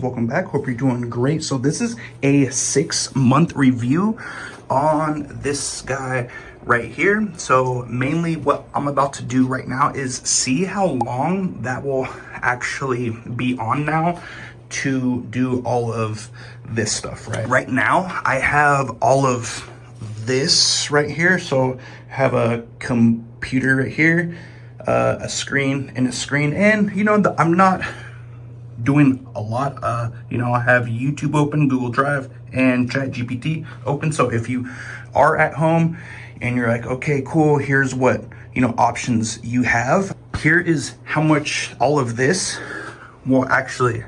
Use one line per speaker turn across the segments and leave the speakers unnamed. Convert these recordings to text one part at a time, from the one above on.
Welcome back. Hope you're doing great. So this is a 6-month review on this guy right here. So mainly what I'm about to do right now is see how long that will actually be on now to do all of this stuff, right? Right now, I have all of this right here. So I have a computer right here, a screen and a screen. And you know, I'm not doing a lot. You know, I have YouTube open, Google Drive, and ChatGPT open. So if you are at home and you're like, okay, cool, here's what, you know, options you have. Here is how much all of this will actually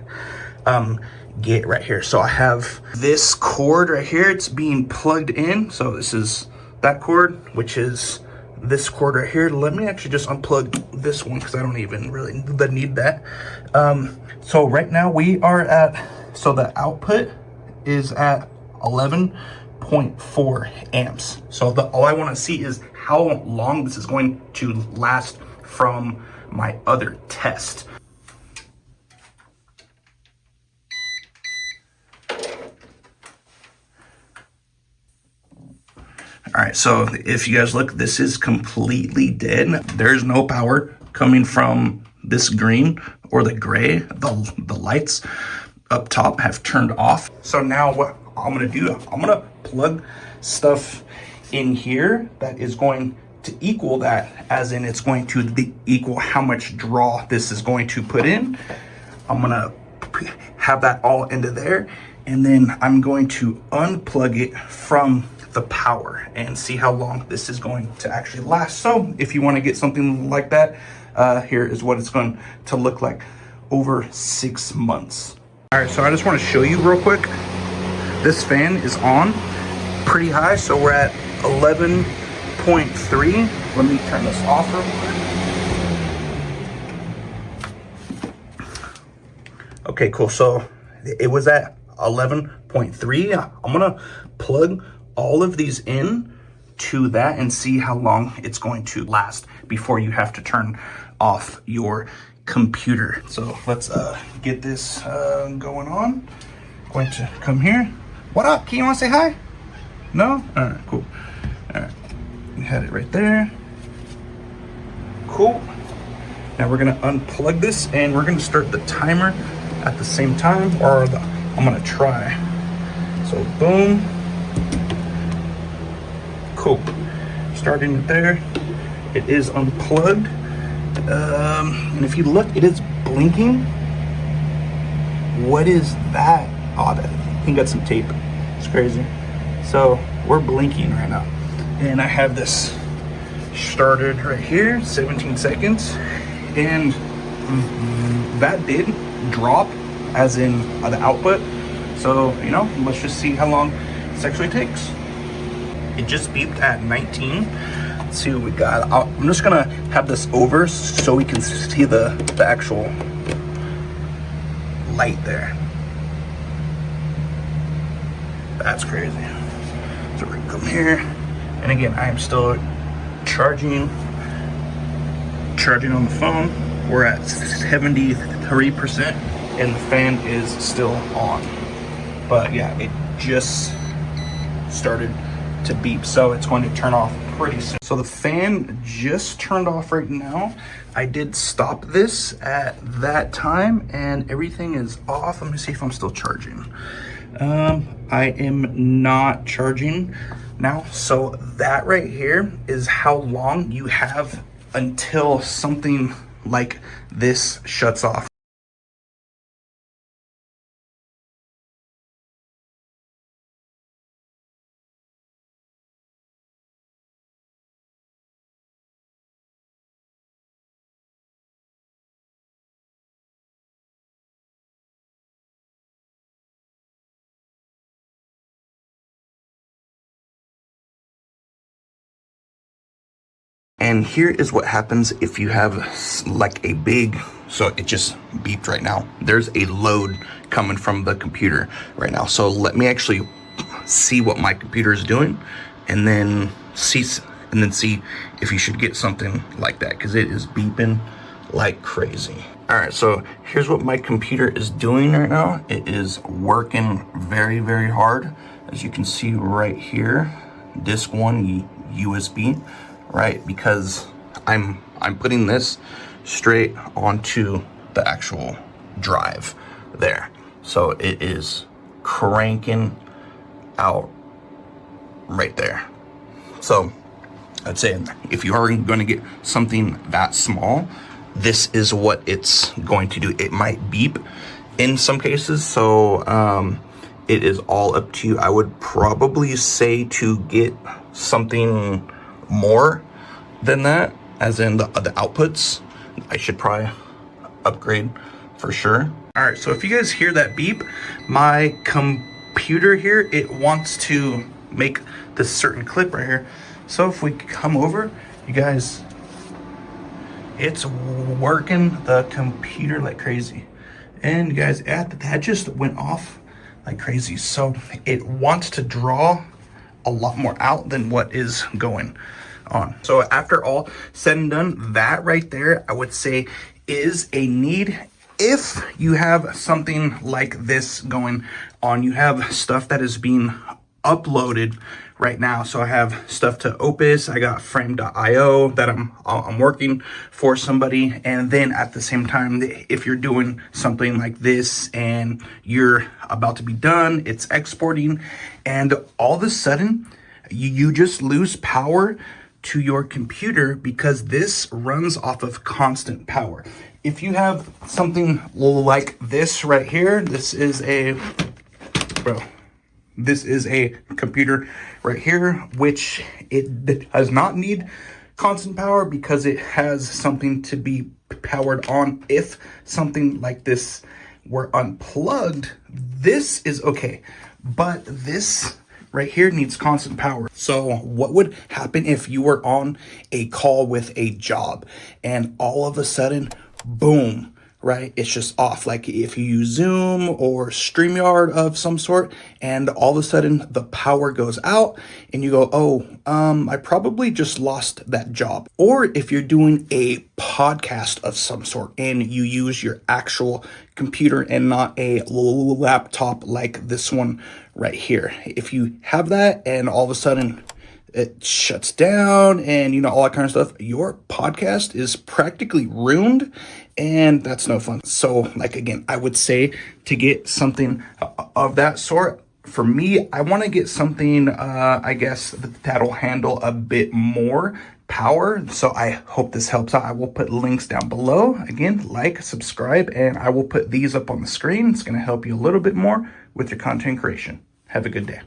get right here. So I have this cord right here. It's being plugged in. So this is that cord, which is this cord right here. Let me actually just unplug this one because I don't even really need that. So right now we are at, so the output is at 11.4 amps. So all I want to see is how long this is going to last from my other test. All right, so if you guys look, this is completely dead. There's no power coming from this green or the gray. The lights up top have turned off. So now what I'm gonna do, I'm gonna plug stuff in here that is going to equal that, as in it's going to equal how much draw this is going to put in. I'm gonna have that all into there, and then I'm going to unplug it from the power and see how long this is going to actually last. So if you want to get something like that, here is what it's going to look like over 6 months. All right, so I just want to show you real quick. This fan is on pretty high, so we're at 11.3. Let me turn this off real quick. Okay, cool. So it was at 11.3. I'm gonna plug all of these in to that and see how long it's going to last before you have to turn off your computer. So let's get this going on. Going to come here. What up? Can you want to say hi? No? All right, cool. All right, we had it right there. Cool. Now we're gonna unplug this and we're gonna start the timer at the same time, or I'm gonna try. So boom. Cool. Starting it there. It is unplugged. And if you look, it is blinking. What is that? Oh, I think that's some tape. It's crazy. So we're blinking right now. And I have this started right here, 17 seconds. And that did drop, as in the output. So, you know, let's just see how long this actually takes. It just beeped at 19. Let's see what we got. I'm just gonna have this over so we can see the actual light there. That's crazy. So we're gonna come here. And again, I am still charging on the phone. We're at 73% and the fan is still on. But yeah, it just started to beep, so it's going to turn off pretty soon. So the fan just turned off right now. I did stop this at that time and everything is off. Let me see if I'm still charging. I am not charging now. So that right here is how long you have until something like this shuts off. And here is what happens if you have like a big, so it just beeped right now. There's a load coming from the computer right now. So let me actually see what my computer is doing and then see if you should get something like that, because it is beeping like crazy. All All right, so here's what my computer is doing right now. It is working very, very hard. As you can see right here, disk 1 USB, right? Because I'm putting this straight onto the actual drive there. So it is cranking out right there. So I'd say if you are going to get something that small, this is what it's going to do. It might beep in some cases, so it is all up to you. I would probably say to get something more than that, as in the outputs. I should probably upgrade for sure. All right, so if you guys hear that beep, my computer here, it wants to make this certain clip right here. So if we come over, you guys, it's working the computer like crazy. And you guys, that just went off like crazy. So it wants to draw a lot more out than what is going on. So after all said and done, that right there, I would say is a need. If you have something like this going on, you have stuff that is being uploaded right now. So I have stuff to Opus, I got frame.io that I'm working for somebody. And then at the same time, if you're doing something like this and you're about to be done, it's exporting, and all of a sudden you just lose power to your computer because this runs off of constant power. If you have something like this right here, this is a computer right here, which it does not need constant power because it has something to be powered on. If something like this were unplugged, this is okay, but this right here needs constant power. So what would happen if you were on a call with a job and all of a sudden, boom, right? It's just off. Like if you use Zoom or StreamYard of some sort, and all of a sudden the power goes out and you go, oh, I probably just lost that job. Or if you're doing a podcast of some sort and you use your actual computer and not a laptop like this one right here. If you have that and all of a sudden it shuts down and all that kind of stuff, your podcast is practically ruined, and that's no fun. So like, again, I would say to get something of that sort, for me, I want to get something, I guess, that'll handle a bit more power. So I hope this helps out. I will put links down below. Again, like, subscribe, and I will put these up on the screen. It's going to help you a little bit more with your content creation. Have a good day.